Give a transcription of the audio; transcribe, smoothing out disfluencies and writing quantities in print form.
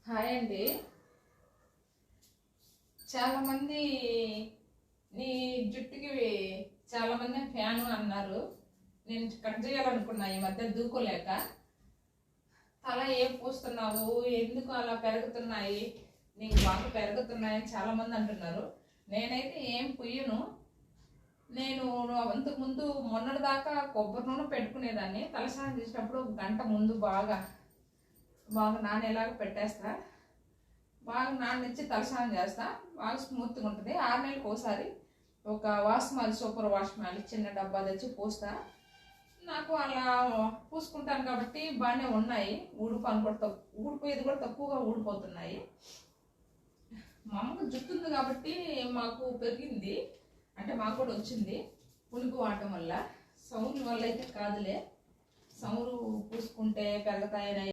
Hi అండి. చాలామంది నీ జుట్టుకి చాలామంది ఫ్యాను అన్నారు. నేను కట్ చేయాలనుకున్నా ఈ మధ్య దూకోలేక. తల ఏం పూస్తున్నావు, ఎందుకు అలా పెరుగుతున్నాయి, నీకు బాగా పెరుగుతున్నాయని చాలామంది అంటున్నారు. నేనైతే ఏం పుయ్యను. నేను అంతకుముందు మొన్నటి దాకా కొబ్బరి నూనె పెట్టుకునేదాన్ని. తలస్నానం చేసేటప్పుడు ఒక గంట ముందు బాగా నానేలాగా పెట్టేస్తా. బాగా నాననిచ్చి తలస్నానం చేస్తా. బాగా స్మూత్గా ఉంటుంది. 6 నెలలకు ఒకసారి ఒక వాష్మాల్, సూపర్ వాష్మాల్ చిన్న డబ్బా తెచ్చి పూస్తా. నాకు అలా పూసుకుంటాను కాబట్టి బాగానే ఉన్నాయి. ఊడిపోయేది కూడా తక్కువగా ఊడిపోతున్నాయి. మా అమ్మకు జుట్టు ఉంది కాబట్టి మాకు పెరిగింది, అంటే మాకు కూడా వచ్చింది. పులుగు వాడటం వల్ల, సౌండ్ల వల్ల అయితే కాదులే. సౌండ్ పూసుకుంటే పెరుగుతాయని